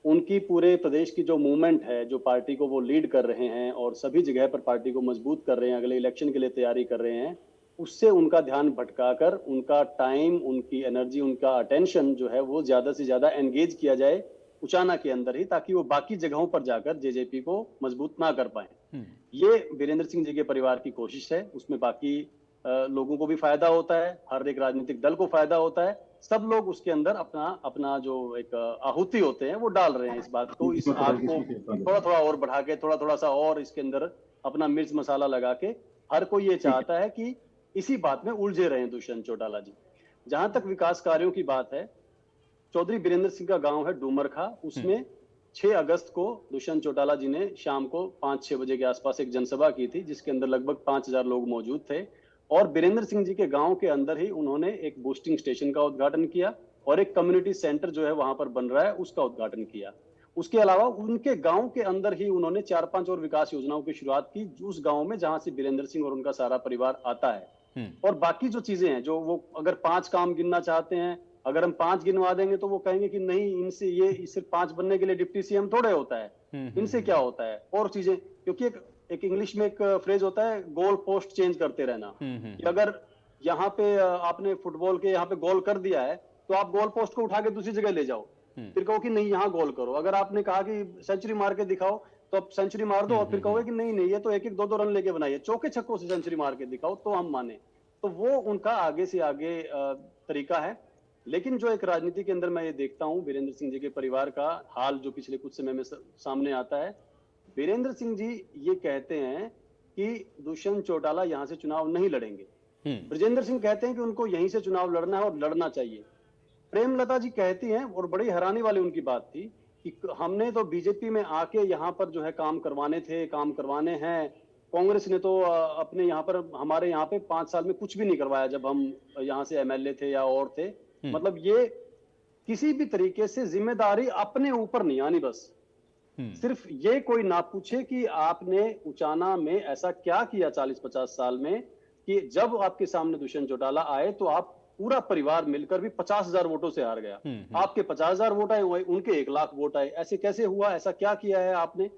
उनकी पूरे प्रदेश की जो मूवमेंट है, जो पार्टी को वो लीड कर रहे हैं और सभी जगह पर पार्टी को मजबूत कर रहे हैं, अगले इलेक्शन के लिए तैयारी कर रहे हैं, उससे उनका ध्यान भटकाकर उनका टाइम, उनकी एनर्जी, उनका अटेंशन जो है वो ज्यादा से ज्यादा एंगेज किया जाए उचाना के अंदर ही, ताकि वो बाकी जगहों पर जाकर जेजेपी को मजबूत ना कर पाए। ये वीरेंद्र सिंह जी के परिवार की कोशिश है, उसमें बाकी लोगों को भी फायदा होता है, हर एक राजनीतिक दल को फायदा होता है, सब लोग उसके अंदर अपना अपना जो एक आहुति होते हैं वो डाल रहे हैं इस बात को, इस आग को थोड़ा थोड़ा और बढ़ा के, थोड़ा थोड़ा सा और इसके अंदर अपना मिर्च मसाला लगा के हर कोई ये चाहता है कि इसी बात में उलझे रहे दुष्यंत चौटाला जी। जहां तक विकास कार्यों की बात है, चौधरी बीरेंद्र सिंह का गांव है डूमरखा, उसमें 6 अगस्त को दुष्यंत चौटाला जी ने शाम को 5-6 बजे के आसपास एक जनसभा की थी, जिसके अंदर लगभग 5000 लोग मौजूद थे और बीरेंद्र सिंह जी के गांव के अंदर ही उन्होंने एक बूस्टिंग स्टेशन का उद्घाटन किया और एक कम्युनिटी सेंटर जो है वहां पर बन रहा है उसका उद्घाटन किया। उसके अलावा उनके गांव के अंदर ही उन्होंने 4-5 और विकास योजनाओं की शुरुआत की उस गांव में जहां से बीरेंद्र सिंह और उनका सारा परिवार आता है। और बाकी जो चीजें हैं, जो वो अगर 5 काम गिनना चाहते हैं, अगर हम 5 गिनवा देंगे तो वो कहेंगे कि नहीं, इनसे ये सिर्फ 5 बनने के लिए डिप्टी सीएम थोड़े होता है, इनसे क्या होता है और चीजें, क्योंकि एक इंग्लिश में एक फ्रेज होता है गोल पोस्ट चेंज करते रहना, कि अगर यहाँ पे आपने फुटबॉल के यहाँ पे गोल कर दिया है तो आप गोल पोस्ट को उठा के दूसरी जगह ले जाओ, फिर कहो कि नहीं यहाँ गोल करो। अगर आपने कहा कि सेंचुरी मार के दिखाओ तो आप सेंचुरी मार दो और फिर कहोगे कि नहीं ये तो 1-1, 2-2 रन लेके बनाइए, चौके छक्कों से सेंचुरी मार के दिखाओ तो हम माने। तो वो उनका आगे से आगे तरीका है। लेकिन जो एक राजनीति के अंदर मैं ये देखता हूँ वीरेंद्र सिंह जी के परिवार का हाल जो पिछले कुछ समय में सामने आता है, वीरेंद्र सिंह जी ये कहते हैं कि दुष्यंत चौटाला यहाँ से चुनाव नहीं लड़ेंगे, ब्रजेंद्र सिंह कहते हैं कि उनको यहीं से चुनाव लड़ना है और लड़ना चाहिए। प्रेमलता जी कहती हैं, और बड़ी हैरानी वाली उनकी बात थी, कि हमने तो बीजेपी में आके यहाँ पर जो है काम करवाने थे, काम करवाने हैं, कांग्रेस ने तो अपने यहाँ पर हमारे यहाँ पे 5 साल में कुछ भी नहीं करवाया जब हम यहाँ से एमएलए थे या और थे। मतलब ये किसी भी तरीके से जिम्मेदारी अपने ऊपर नहीं आनी, बस सिर्फ ये कोई ना पूछे कि आपने उचाना में ऐसा क्या किया 40-50 साल में कि जब आपके सामने दुष्यंत चौटाला आए तो आप पूरा परिवार मिलकर भी 50,000 वोटों से हार गया। आपके 50,000 वोट आए, उनके 1 लाख वोट आए, ऐसे कैसे हुआ? ऐसा क्या किया है आपने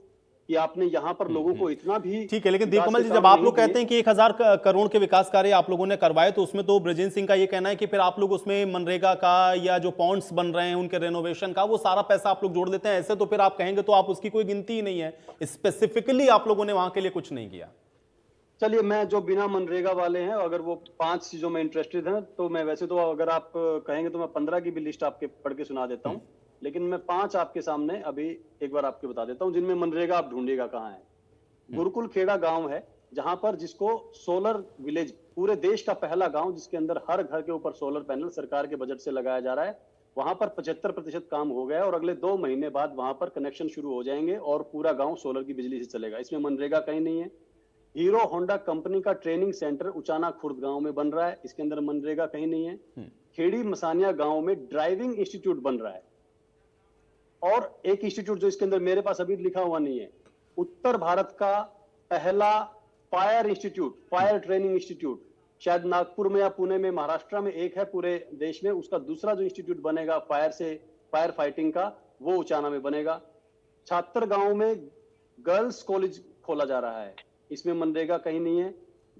कि आपने यहाँ पर लोगों को इतना भी? ठीक है, लेकिन दीप कमल जी, जब आप लोग कहते हैं कि 1000 करोड़ के विकास कार्य आप लोगों ने करवाए, तो उसमें तो ब्रजेंद्र सिंह का ये कहना है कि फिर आप लोग उसमें मनरेगा का या जो पॉन्ड्स बन रहे हैं उनके रेनोवेशन का वो सारा पैसा आप लोग जोड़ देते हैं। ऐसे तो फिर आप कहेंगे तो आप उसकी कोई गिनती ही नहीं है, स्पेसिफिकली आप लोगों ने वहां के लिए कुछ नहीं किया। चलिए, मैं जो बिना मनरेगा वाले हैं, अगर वो 5 चीजों में इंटरेस्टेड हैं तो मैं वैसे तो अगर आप कहेंगे तो मैं 15 की भी लिस्ट आपके पढ़ के सुना देता हूँ, लेकिन मैं 5 आपके सामने अभी एक बार आपके बता देता हूँ जिनमें मनरेगा आप ढूंढिएगा कहाँ है। गुरुकुल खेड़ा गांव है जहां पर, जिसको सोलर विलेज, पूरे देश का पहला गांव जिसके अंदर हर घर के ऊपर सोलर पैनल सरकार के बजट से लगाया जा रहा है। वहां पर 75% काम हो गया और अगले 2 महीने बाद वहां पर कनेक्शन शुरू हो जाएंगे और पूरा गांव सोलर की बिजली से चलेगा। इसमें मनरेगा कहीं नहीं है। हीरो होंडा कंपनी का ट्रेनिंग सेंटर उचाना खुर्द गांव में बन रहा है, इसके अंदर मनरेगा कहीं नहीं है। खेड़ी मसानिया गांव में ड्राइविंग इंस्टीट्यूट बन रहा है और एक इंस्टीट्यूट जो इसके अंदर मेरे पास अभी लिखा हुआ नहीं है, उत्तर भारत का पहला fire institute, fire training institute, शायद नागपुर में या पुणे में, महाराष्ट्र में एक है पूरे देश में। उसका दूसरा जो इंस्टीट्यूट बनेगा फायर फाइटिंग का, वो उचाना में बनेगा। छात्र गांव में गर्ल्स कॉलेज खोला जा रहा है, इसमें मनरेगा कहीं नहीं है।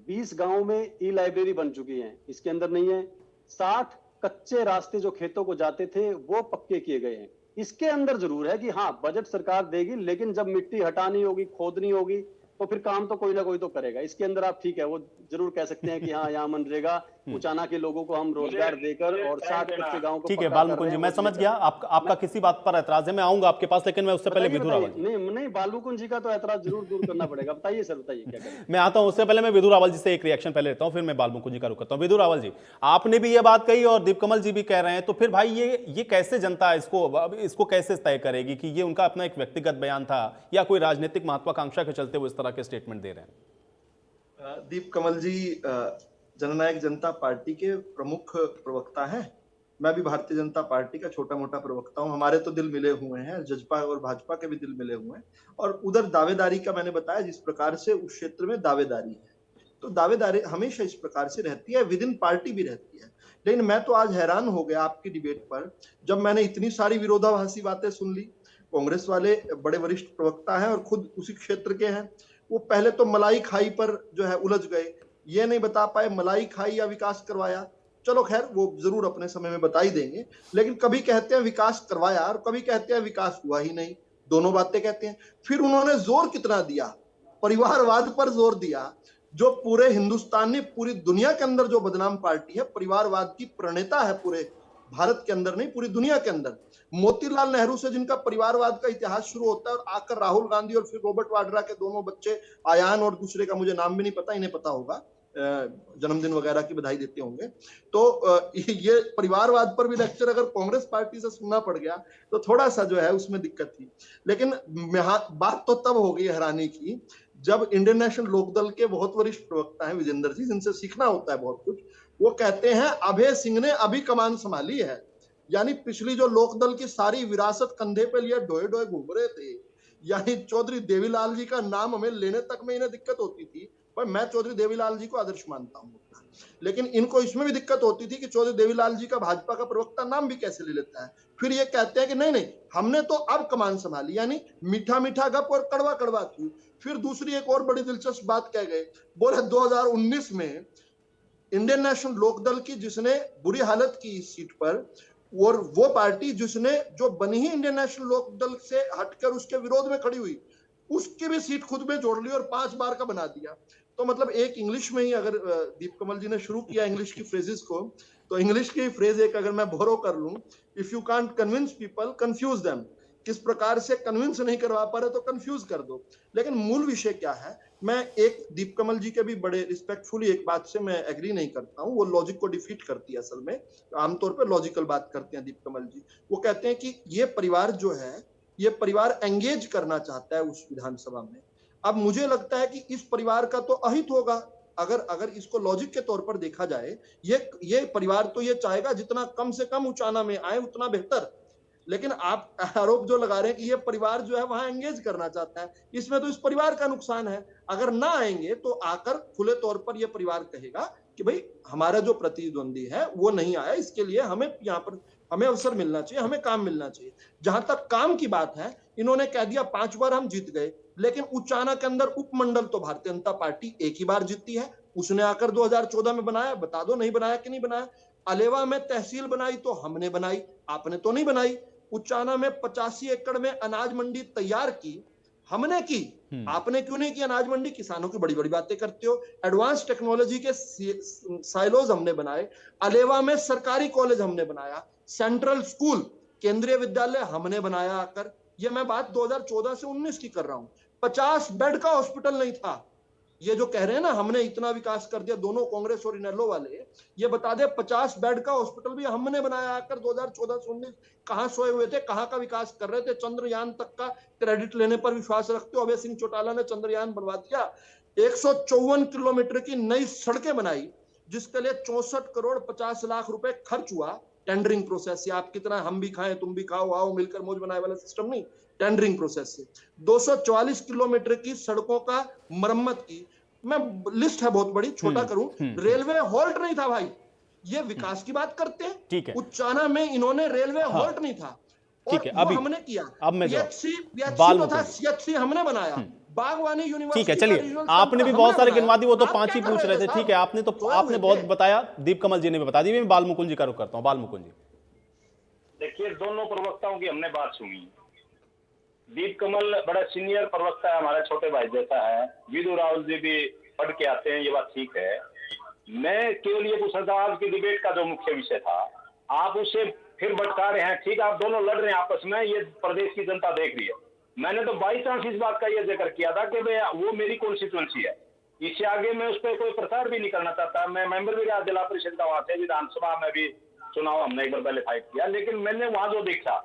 20 गांव में ई लाइब्रेरी बन चुकी है, इसके अंदर नहीं है। 60 कच्चे रास्ते जो खेतों को जाते थे वो पक्के किए गए हैं। इसके अंदर जरूर है कि हाँ बजट सरकार देगी, लेकिन जब मिट्टी हटानी होगी, खोदनी होगी, तो फिर काम तो कोई ना कोई तो करेगा। इसके अंदर आप ठीक है, वो जरूर कह सकते हैं कि हाँ यहाँ मनरेगा, उचाना के लोगों को हम रोजगार देकर और 60 कच्चे गाँव को। ठीक है बालमुकुंद जी, मैं समझ गया आपका किसी बात पर ऐतराज है, मैं आऊंगा आपके पास, लेकिन मैं उससे पहले विधु रावल जी। नहीं, बालमुकुंद जी का तो ऐतराज जरूर दूर करना पड़ेगा। बताइए सर, बताइए क्या करें। मैं आता हूं, उससे पहले मैं विधु रावल जी से एक रिएक्शन पहले लेता हूं, फिर मैं बालमुकुंद जी का रुख करता हूं। विधु रावल जी, आपने भी ये बात कही और दीपकमल जी भी कह रहे हैं, तो फिर भाई ये कैसे जनता इसको कैसे तय करेगी कि ये उनका अपना एक व्यक्तिगत बयान था या कोई राजनीतिक महत्वाकांक्षा के चलते वो इस तरह के स्टेटमेंट दे रहे हैं? दीपकमल जी जननायक जनता पार्टी के प्रमुख प्रवक्ता हैं। मैं भी भारतीय जनता पार्टी का छोटा मोटा प्रवक्ता हूं। हमारे तो दिल मिले हुए हैं, जजपा और भाजपा के भी दिल मिले हुए हैं। और उधर दावेदारी का मैंने बताया, जिस प्रकार से उस क्षेत्र में दावेदारी है, तो दावेदारी हमेशा इस प्रकार से रहती है, विद इन पार्टी भी रहती है। लेकिन मैं तो आज हैरान हो गया आपकी डिबेट पर, जब मैंने इतनी सारी विरोधाभासी बातें सुन ली। कांग्रेस वाले बड़े वरिष्ठ प्रवक्ता हैं और खुद उसी क्षेत्र के हैं। वो पहले तो मलाई खाई पर जो है उलझ गए, ये नहीं बता पाए मलाई खाई या विकास करवाया। चलो खैर, वो जरूर अपने समय में बता ही देंगे। लेकिन कभी कहते हैं विकास करवाया और कभी कहते हैं विकास हुआ ही नहीं, दोनों बातें कहते हैं। फिर उन्होंने जोर कितना दिया, परिवारवाद पर जोर दिया, जो पूरे हिंदुस्तान ने, पूरी दुनिया के अंदर जो बदनाम पार्टी है, परिवारवाद की प्रणेता है पूरे भारत के अंदर नहीं पूरी दुनिया के अंदर। मोतीलाल नेहरू से जिनका परिवारवाद का इतिहास शुरू होता है और आकर राहुल गांधी और फिर रॉबर्ट वाड्रा के दोनों बच्चे, आयान और दूसरे का मुझे नाम भी नहीं पता, इन्हें पता होगा, जन्मदिन वगैरह की बधाई देते होंगे। तो ये परिवारवाद पर भी लेक्चर अगर कांग्रेस पार्टी से सुनना पड़ गया तो थोड़ा सा जो है उसमें दिक्कत थी। लेकिन बात तो तब हो गई हैरानी की, जब इंडियन नेशनल लोकदल के बहुत वरिष्ठ प्रवक्ता हैं विजेंद्र जी, जिनसे सीखना होता है बहुत कुछ, वो कहते हैं अभय सिंह ने अभी कमान संभाली है। यानी पिछली जो लोकदल की सारी विरासत कंधे पे लिए डोए डोए घूम रहे थे। यानी चौधरी देवीलाल जी का नाम हमें लेने तक में इन्हें दिक्कत होती थी। पर मैं चौधरी देवीलाल जी को आदर्श मानता हूँ, लेकिन इनको इसमें भी दिक्कत होती थी कि चौधरी देवीलाल जी का भाजपा का प्रवक्ता नाम भी कैसे ले लेता है। फिर ये कहते हैं कि नहीं हमने तो अब कमान संभाली, यानी मीठा मीठा गप और कड़वा कड़वा क्यों। फिर दूसरी एक और बड़ी दिलचस्प बात कह गए, बोले 2019 में इंडियन नेशनल लोकदल की जिसने बुरी हालत की इस सीट पर, और वो पार्टी जिसने जो बनी ही इंडियन नेशनल लोकदल से हटकर उसके विरोध में खड़ी हुई, उसकी भी सीट खुद में जोड़ ली और 5 बार का बना दिया। तो मतलब एक इंग्लिश में ही, अगर दीपकमल जी ने शुरू किया इंग्लिश की फ्रेजेस को, तो इंग्लिश की फ्रेज एक अगर मैं बोरो कर लूं, if you can't convince people confuse them. किस प्रकार से कन्विंस नहीं करवा पा रहे तो कंफ्यूज कर दो। लेकिन मूल विषय क्या है, मैं एक दीपकमल जी के भी बड़े रिस्पेक्टफुली एक बात से मैं एग्री नहीं करता हूं, वो लॉजिक को डिफीट करती है। असल में आमतौर पर लॉजिकल बात करते हैं दीपकमल जी। वो कहते हैं कि ये परिवार जो है, ये परिवार एंगेज करना चाहता है उस विधानसभा में। अब मुझे लगता है कि इस परिवार का तो अहित होगा, अगर इसको लॉजिक के तौर पर देखा जाए। ये परिवार तो ये चाहेगा जितना कम से कम उचाना में आए उतना बेहतर। लेकिन आप आरोप जो लगा रहे हैं कि ये परिवार जो है वहां एंगेज करना चाहता है, इसमें तो इस परिवार का नुकसान है। अगर ना आएंगे तो आकर खुले तौर पर यह परिवार कहेगा कि भाई हमारा जो प्रतिद्वंदी है वो नहीं आया, इसके लिए हमें यहाँ पर हमें अवसर मिलना चाहिए, हमें काम मिलना चाहिए। जहां तक काम की बात है, इन्होंने कह दिया 5 बार हम जीत गए, लेकिन उचाना के अंदर उपमंडल तो भारतीय जनता पार्टी एक ही बार जीती है। उसने आकर 2014 में बनाया, बता दो नहीं बनाया कि नहीं बनाया। अलेवा में तहसील बनाई तो हमने बनाई, आपने तो नहीं बनाई। उचाना में 85 एकड़ में अनाज मंडी तैयार की, हमने की, आपने क्यों नहीं की अनाज मंडी। किसानों की बड़ी बड़ी बातें करते हो। एडवांस टेक्नोलॉजी के साइलोज हमने बनाए। अलेवा में सरकारी कॉलेज हमने बनाया, सेंट्रल स्कूल केंद्रीय विद्यालय हमने बनाया आकर। ये मैं बात 2014 से 19 की कर रहा हूं। 50 बेड का हॉस्पिटल नहीं था, ये जो कह रहे हैं ना हमने इतना विकास कर दिया, दोनों कांग्रेस और इनेलो वाले, ये बता दे 50 बेड का हॉस्पिटल भी हमने बनाया आकर 2014-19। कहां सोए हुए थे, कहां का विकास कर रहे थे? चंद्रयान तक का क्रेडिट लेने पर विश्वास रखते हो? अभय सिंह चौटाला ने चंद्रयान बनवा दिया। 154 किलोमीटर की नई सड़कें बनाई, जिसके लिए 64 करोड़ 50 लाख रुपए खर्च हुआ। टेंडरिंग प्रोसेस से, आप कितना हम भी खाएं तुम भी खाओ आओ मिलकर मौज बनाए वाला सिस्टम नहीं, टेंडरिंग प्रोसेस से 244 किलोमीटर की सड़कों का मरम्मत की। मैं लिस्ट है बहुत बड़ी, छोटा करूं। रेलवे हॉल्ट नहीं था भाई, ये विकास की बात करते हैं। ठीक है, उच्चाना में इन्होंने रेलवे हॉल्ट नहीं था, ठीक है, और अभी हमने किया। अब मैं तो था, सीएचसी हमने बनाया, बागवानी यूनिवर्सिटी। ठीक है, चलिए, आपने भी बहुत सारे गिनवा दी, वो तो 5 ही पूछ रहे थे। ठीक है, आपने बहुत बताया, दीप कमल जी ने भी बता दी। मैं बाल मुकुंद जी का रुख करता हूं। बाल मुकुंद जी, देखिए, दोनों प्रवक्ताओं की हमने बात सुनी। दीप कमल बड़ा सीनियर प्रवक्ता है, हमारा छोटे भाई जैसा है। विदु राहुल जी भी पढ़ के आते हैं, ये बात ठीक है। मैं केवल ये पूछ रहा था, आज की डिबेट का जो मुख्य विषय था, आप उसे फिर भटका रहे हैं। ठीक है, आप दोनों लड़ रहे हैं आपस में, ये प्रदेश की जनता देख रही है। मैंने तो बाई चांस इस बात का ये जिक्र किया था कि वो मेरी कॉन्स्टिट्यूएंसी है, इससे आगे मैं उस पर कोई प्रचार भी नहीं करना चाहता। मैं मेंबर भी रहा जिला परिषद का, वहां से विधानसभा में भी चुनाव हमने एक बार पहले फाइट किया। लेकिन मैंने वहां जो देखा,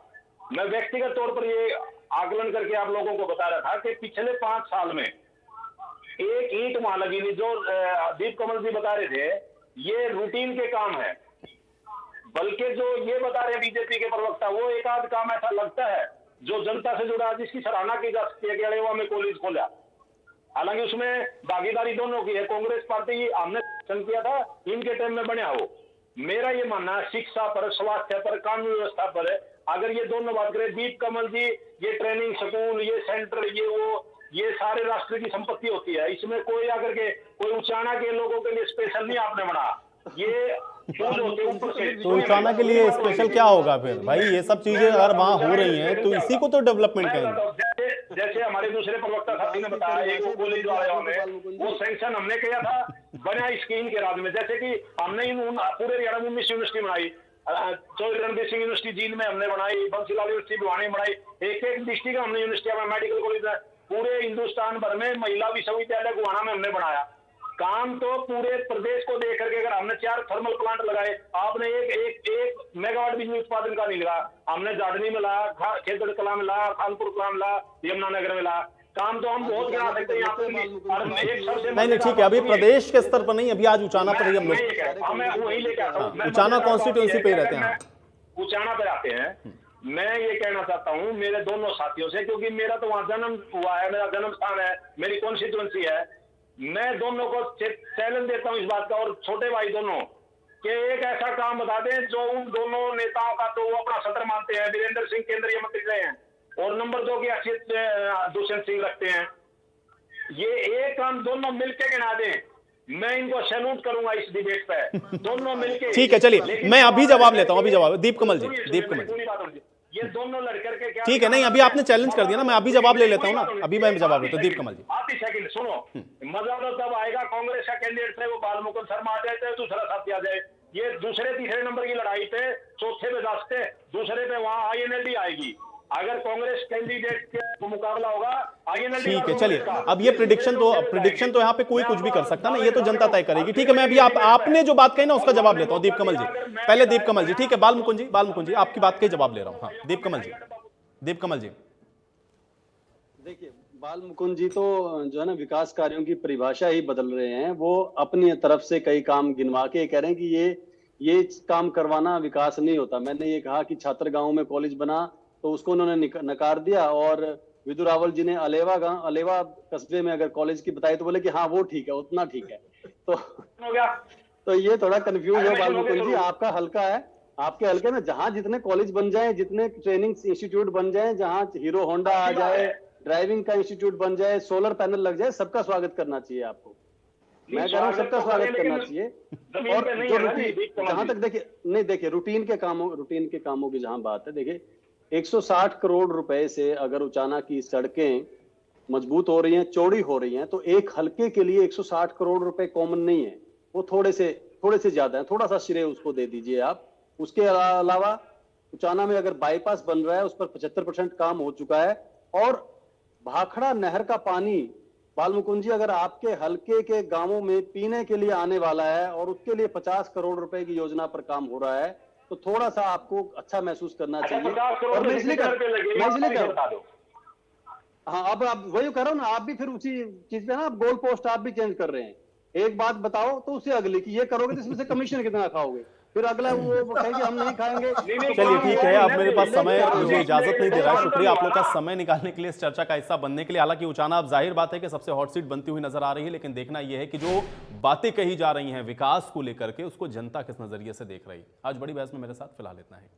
मैं व्यक्तिगत तौर पर ये आकलन करके आप लोगों को बता रहा था कि पिछले 5 साल में एक ईंट वहां लगी नहीं। जो दीप कमल जी बता रहे थे, ये रूटीन के काम है। बल्कि जो ये बता रहे बीजेपी के प्रवक्ता, वो एक आध काम ऐसा लगता है जो जनता से जुड़ा, जिसकी सराहना की जा सकती है कि अरेवा में कॉलेज खोला। हालांकि उसमें भागीदारी दोनों की है। कांग्रेस पार्टी हमने किया था, इनके टाइम में बना हो। मेरा ये मानना है, शिक्षा पर, स्वास्थ्य पर, कानून व्यवस्था पर, अगर ये दोनों बात करें, दीप कमल जी, ये ट्रेनिंग स्कूल, ये सेंटर, ये सारे राष्ट्र की संपत्ति होती है। इसमें कोई आकर के कोई उचाना के लोगों के लिए स्पेशल नहीं आपने बना। ये तो उचाना के लिए स्पेशल क्या होगा फिर भाई? ये सब चीजें अगर वहां हो रही हैं तो इसी को तो डेवलपमेंट कहेंगे। जैसे हमारे दूसरे प्रवक्ता साथी ने बताया, एक कॉलेज में वो सैंक्शन हमने किया था, बना स्कीम के राज में। जैसे कि हमने पूरे हरियाणा में 19 यूनिवर्सिटी बनाई, चौधरी रणबीर सिंह यूनिवर्सिटी जींद में हमने बनाई, बंसीलाल यूनिवर्सिटी भिवानी बनाई। एक डिस्ट्रिक्ट में हमने यूनिवर्सिटी में मेडिकल कॉलेज में, पूरे हिंदुस्तान भर में महिला विश्वविद्यालय गुवाहाटी में हमने बनाया। काम तो पूरे प्रदेश को देख करके, अगर हमने 4 थर्मल प्लांट लगाए, आपने एक मेगावाट बिजली उत्पादन का नहीं लगा। हमने जाडनी में लाया, खेतगढ़ कला में लाया, कानपुर कला में लाया, यमुनानगर में लाया। काम तो हम बहुत गिना सकते हैं यहाँ पे। नहीं, ठीक है, अभी प्रदेश के स्तर पर नहीं, अभी आज उचाना पर ही हम लोग वही लेके आता हूँ। उचाना कॉन्स्टिट्यूएंसी पे ही रहते हैं, उचाना पे आते हैं। मैं ये कहना चाहता हूँ मेरे दोनों साथियों से, क्योंकि मेरा तो वहां जन्म हुआ है, मेरा जन्म स्थान है, मेरी कॉन्स्टिट्यूएंसी है। मैं दोनों को चैलेंज देता हूँ इस बात का, और छोटे भाई दोनों, कि एक ऐसा काम बता दें जो उन दोनों नेताओं का तो वो अपना सत्र मानते हैं। वीरेंद्र सिंह केंद्रीय मंत्री रहे हैं, और नंबर 2 की हैसियत दुष्यंत सिंह रखते हैं। ये एक काम दोनों मिलके गिना दें, मैं इनको सैल्यूट करूंगा इस डिबेट पे, दोनों मिलके। ठीक है, चलिए, मैं अभी जवाब लेता हूं। अभी जवाब दीप कमल जी, दीप कमल जी, ये दोनों लड़कर के क्या, ठीक है, नहीं, अभी आपने चैलेंज कर दिया ना, मैं अभी जवाब ले लेता हूं ना, अभी मैं जवाब लेता हूं। दीप कमल जी, आप ही सेकंड सुनो, मजा तो तब आएगा कांग्रेस का कैंडिडेट है वो बाल मुकुंद शर्मा आ जाए, दूसरा साथी आ जाए। ये दूसरे तीसरे नंबर की लड़ाई पे, चौथे पे जाते, दूसरे पे वहां आईएनएलडी आएगी। अगर कांग्रेस कैंडिडेट के मुकाबला होगा आईएनएलडी। ठीक है, चलिए, अब ये प्रिडिक्शन तो यहाँ पे कोई कुछ भी कर सकता ना, ये तो जनता तय करेगी। ठीक है, मैं अभी आपने जो बात कही ना उसका जवाब लेता हूँ। दीप कमल जी, पहले दीप कमल जी, ठीक है, बाल मुकुंद जी आपकी बात का जवाब ले रहा हूँ। हाँ, दीप कमल जी, देखिए, बाल मुकुंद जी तो जो है ना विकास कार्यों की परिभाषा ही बदल रहे हैं। वो अपनी तरफ से कई काम गिनवा के कह रहे हैं कि ये काम करवाना विकास नहीं होता। मैंने ये कहा कि छात्र गांव में कॉलेज बना तो उसको उन्होंने नकार दिया, और विदु रावल जी ने अलेवा कस्बे में अगर कॉलेज की बताई तो बोले कि हाँ वो ठीक है, उतना ठीक है। तो ये थोड़ा कंफ्यूज है बाल मुकुंद जी। आपका हल्का है, आपके हल्के में जहां जितने कॉलेज बन जाए, जितने ट्रेनिंग इंस्टीट्यूट बन जाए, जहां हीरो होंडा आ जाए, ड्राइविंग का इंस्टीट्यूट बन जाए, सोलर पैनल लग जाए, सबका स्वागत करना चाहिए आपको। मैं कह रहा हूँ सबका स्वागत करना चाहिए। और जो जहां तक देखिए रूटीन के कामों की जहां बात है, देखिए 160 करोड़ रुपए से अगर उचाना की सड़कें मजबूत हो रही हैं, चौड़ी हो रही हैं, तो एक हल्के के लिए 160 करोड़ रुपए कॉमन नहीं है, वो थोड़े से ज्यादा है। थोड़ा सा श्रेय उसको दे दीजिए आप। उसके अलावा उचाना में अगर बाईपास बन रहा है, उस पर 75% काम हो चुका है, और भाखड़ा नहर का पानी बाल मुकुंद जी, अगर आपके हलके के गांवों में पीने के लिए आने वाला है और उसके लिए 50 करोड़ रुपए की योजना पर काम हो रहा है, तो थोड़ा सा आपको अच्छा महसूस करना चाहिए। 50 करोड़ और मैं इसलिए बता दो। हाँ, अब आप वही कर रहा हूँ ना, आप भी फिर उसी चीज पे ना गोल पोस्ट आप भी चेंज कर रहे हैं। एक बात बताओ तो उससे अगली की ये करोगे तो इसमें से कमीशन कितना खाओगे, फिर अगला वो कहेंगे हम नहीं खाएंगे। चलिए ठीक है, अब मेरे पास समय मुझे इजाजत नहीं दे रहा है। शुक्रिया आप लोग का समय निकालने के लिए, इस चर्चा का हिस्सा बनने के लिए। हालांकि उचाना अब जाहिर बात है कि सबसे हॉट सीट बनती हुई नजर आ रही है, लेकिन देखना यह है कि जो बातें कही जा रही हैं विकास को लेकर के, उसको जनता किस नजरिए से देख रही है। आज बड़ी बहस में मेरे साथ फिलहाल इतना है।